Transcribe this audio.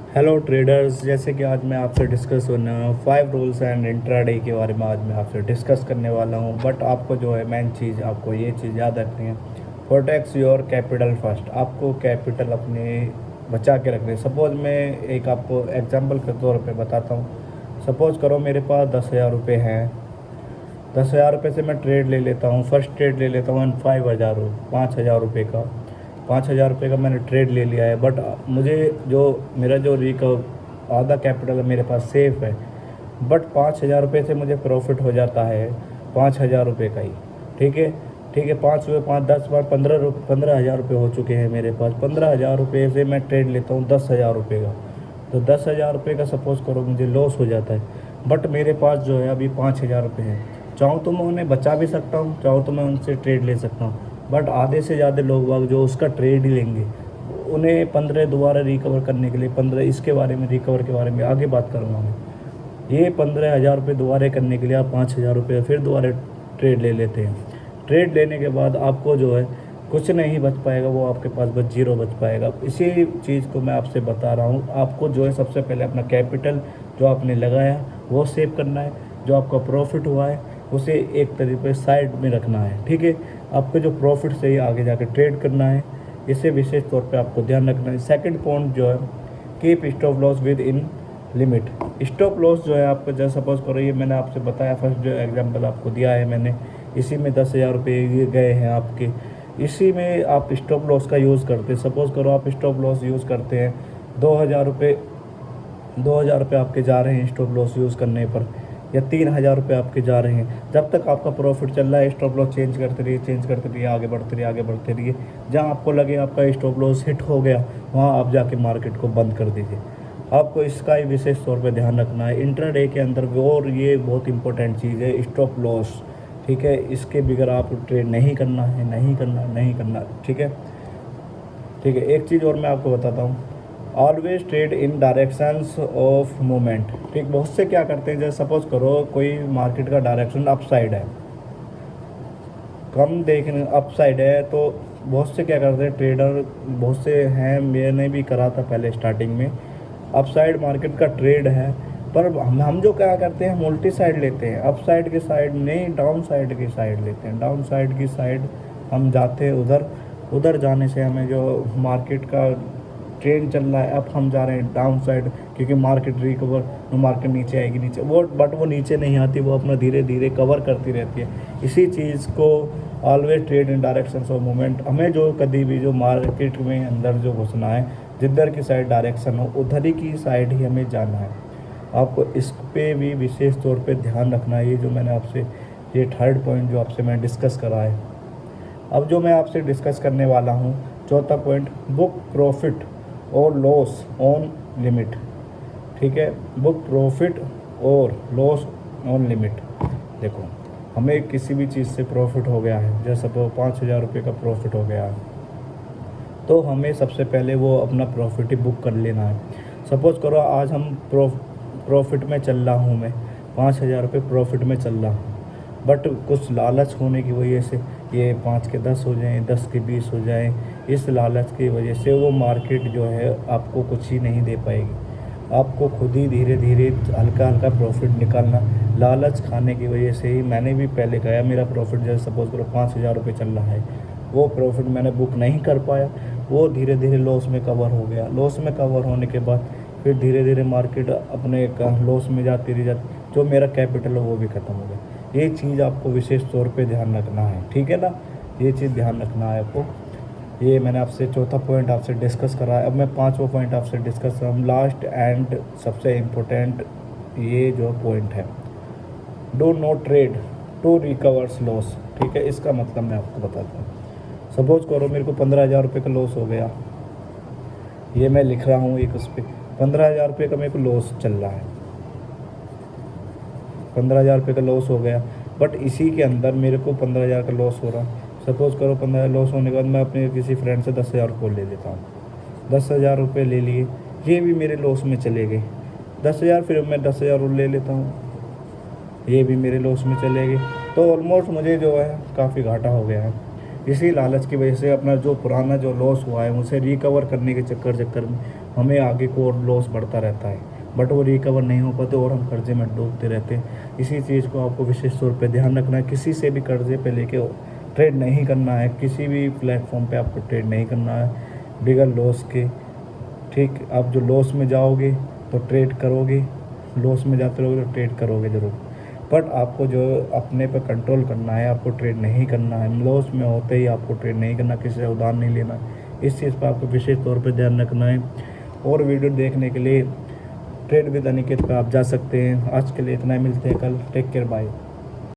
Hello traders, जैसे कि आज मैं आपसे डिस्कस करने वाला हूँ 5 रूल्स एंड इंट्राडे के बारे में। आज मैं आपसे डिस्कस करने वाला हूँ, बट आपको जो है मेन चीज़, आपको ये चीज़ याद रखनी है। Protects your capital first. आपको कैपिटल अपने बचा के रखने। सपोज़ मैं एक आपको एग्जांपल के तौर पे बताता हूँ। सपोज़ करो मेरे पास 10,000 रुपये हैं। 10,000 रुपये से मैं ट्रेड ले लेता हूँ, फर्स्ट ट्रेड ले लेता हूँ 5,000 रुपये का। 5,000 रुपये का मैंने ट्रेड ले लिया है, बट मुझे जो मेरा जो आधा कैपिटल है मेरे पास सेफ है, बट 5,000 रुपये से मुझे प्रॉफिट हो जाता है 5,000 रुपये का ही। ठीक है, ठीक है, 5 हुए, 5 10 बार 15,000 रुपये हो चुके हैं मेरे पास। 15,000 रुपये से मैं ट्रेड लेता हूँ 10,000 रुपये का। तो 10,000 रुपये का सपोज़ करो मुझे लॉस हो जाता है, बट मेरे पास जो है अभी 5,000 रुपये है। चाहूँ तो मैं उन्हें बचा भी सकता हूँ, चाहूँ तो मैं उनसे ट्रेड ले सकता हूँ, बट आधे से ज़्यादा लोग बाग जो उसका ट्रेड ही लेंगे, उन्हें 15 दोबारा रिकवर करने के लिए 15, इसके बारे में रिकवर के बारे में आगे बात करूँगा मैं। ये 15,000 रुपये दोबारा करने के लिए आप 5,000 रुपये फिर दोबारा ट्रेड ले लेते हैं। ट्रेड लेने के बाद आपको जो है कुछ नहीं बच पाएगा, वो आपके पास बस जीरो बच पाएगा। इसी चीज़ को मैं आपसे बता रहा हूँ। आपको जो है सबसे पहले अपना कैपिटल जो आपने लगाया वो सेव करना है। जो आपका प्रॉफिट हुआ है उसे एक तरीके से साइड में रखना है। ठीक है, आपके जो प्रॉफिट से ही आगे जाकर ट्रेड करना है, इसे विशेष तौर पे आपको ध्यान रखना है। सेकंड पॉइंट जो है, keep stop loss with in limit. Stop loss जो है आपको, जैसे सपोज करो ये मैंने आपसे बताया, फर्स्ट जो एग्जांपल आपको दिया है मैंने, इसी में 10,000 रुपये ये गए हैं आपके, इसी में आप स्टॉप लॉस का यूज़ करते हैं। सपोज़ करो आप स्टॉप लॉस यूज़ करते हैं 2,000 रुपये, 2,000 रुपये आपके जा रहे हैं स्टॉप लॉस यूज़ करने पर, या 3,000 रुपये आपके जा रहे हैं। जब तक आपका प्रॉफिट चल रहा है स्टॉप लॉस चेंज करते रहिए, चेंज करते रहिए, आगे बढ़ते रहिए, आगे बढ़ते रहिए। जहाँ आपको लगे आपका स्टॉप लॉस हिट हो गया, वहाँ आप जाके मार्केट को बंद कर दीजिए। आपको इसका ही विशेष तौर पे ध्यान रखना है इंट्राडे के अंदर भी, और ये बहुत इंपॉर्टेंट चीज़ है स्टॉप लॉस। ठीक है, इसके बगैर आप ट्रेड नहीं करना है, नहीं करना, नहीं करना। ठीक है, ठीक है। एक चीज़ और मैं आपको बताता हूँ, always trade in directions of movement. ठीक, बहुत से क्या करते हैं, जैसे सपोज करो कोई मार्केट का डायरेक्शन अप साइड है, कम देखने अप साइड है, तो बहुत से क्या करते हैं ट्रेडर, बहुत से हैं, मैंने भी करा था पहले स्टार्टिंग में, अप साइड मार्केट का ट्रेड है, पर हम जो क्या करते हैं मल्टी साइड लेते हैं, अप साइड की साइड नहीं, डाउन साइड की साइड लेते हैं। डाउन साइड की साइड हम जाते हैं उधर, उधर जाने से हमें जो मार्केट का ट्रेंड चल रहा है, अब हम जा रहे हैं डाउन साइड, क्योंकि मार्केट रिकवर, मार्केट नीचे आएगी, नीचे वो, बट वो नीचे नहीं आती, वो अपना धीरे धीरे कवर करती रहती है। इसी चीज़ को always trade in directions of movement. हमें जो कभी भी जो मार्केट में अंदर जो घुसना है, जिधर की साइड डायरेक्शन हो उधर ही की साइड ही हमें जाना है। आपको इस पे भी विशेष तौर पे ध्यान रखना है। ये जो मैंने आपसे, ये थर्ड पॉइंट जो आपसे मैं डिस्कस करा है। अब जो मैं आपसे डिस्कस करने वाला हूँ चौथा पॉइंट, बुक प्रॉफिट और लॉस ऑन लिमिट। ठीक है, बुक प्रॉफिट और लॉस ऑन लिमिट। देखो, हमें किसी भी चीज़ से प्रॉफिट हो गया है, जैसे सपोज 5,000 रुपये का प्रॉफिट हो गया है, तो हमें सबसे पहले वो अपना प्रॉफिट ही बुक कर लेना है। सपोज़ करो आज हम प्रॉफिट में चल रहा हूँ, मैं 5,000 रुपये प्रॉफिट में चल रहा हूँ, बट कुछ लालच होने की वजह से ये 5 के 10 हो जाएं, 10 के 20 हो जाएं, इस लालच की वजह से वो मार्केट जो है आपको कुछ ही नहीं दे पाएगी। आपको खुद ही धीरे धीरे हल्का हल्का प्रॉफिट निकालना, लालच खाने की वजह से ही। मैंने भी पहले कहा, मेरा प्रॉफिट जैसे सपोज़ करो 5,000 रुपये चल रहा है, वो प्रॉफिट मैंने बुक नहीं कर पाया, वो धीरे धीरे लॉस में कवर हो गया। लॉस में कवर होने के बाद फिर धीरे धीरे मार्केट अपने लॉस में जाती रही जाती, जो मेरा कैपिटल है वो भी ख़त्म हो गया। ये चीज़ आपको विशेष तौर पे ध्यान रखना है। ठीक है ना, ये चीज़ ध्यान रखना है आपको। ये मैंने आपसे चौथा पॉइंट आपसे डिस्कस करा है। अब मैं पांचवा पॉइंट आपसे डिस्कस करूँ, लास्ट एंड सबसे इम्पोर्टेंट ये जो पॉइंट है, do not trade to recovers loss. ठीक है, इसका मतलब मैं आपको बताता हूँ। सपोज करो मेरे को 15,000 रुपये का लॉस हो गया, ये मैं लिख रहा हूँ एक उस पर, 15,000 रुपये का मेरे को लॉस चल रहा है, 15,000 रुपये का लॉस हो गया, बट इसी के अंदर मेरे को 15,000 का लॉस हो रहा। सपोज़ करो 15,000 लॉस होने के बाद मैं अपने किसी फ्रेंड से 10,000 को ले लेता हूँ, 10,000 रुपये ले लिए, ये भी मेरे लॉस में चले गए। 10,000 फिर मैं 10,000 और ले लेता हूँ, ये भी मेरे लॉस में चले गए। तो ऑलमोस्ट मुझे जो है काफ़ी घाटा हो गया है। इसी लालच की वजह से अपना जो पुराना जो लॉस हुआ है उसे रिकवर करने के चक्कर में हमें आगे को और लॉस बढ़ता रहता है, बट वो रिकवर नहीं हो पाते और हम कर्जे में डूबते रहते हैं। इसी चीज़ को आपको विशेष तौर पे ध्यान रखना है। किसी से भी कर्जे पे लेके ट्रेड नहीं करना है, किसी भी प्लेटफॉर्म पे आपको ट्रेड नहीं करना है बिगर लॉस के। ठीक, आप जो लॉस में जाओगे तो ट्रेड करोगे, लॉस में जाते रहोगे तो ट्रेड करोगे ज़रूर, बट आपको जो अपने पे कंट्रोल करना है, आपको ट्रेड नहीं करना है। लॉस में होते ही आपको ट्रेड नहीं करना, किसी से उधार नहीं लेना है। इस चीज़ पर आपको विशेष तौर पे ध्यान रखना है। और वीडियो देखने के लिए ट्रेड विद अनिकेत पर आप जा सकते हैं। आज के लिए इतना ही, मिलते हैं कल। Take care, bye.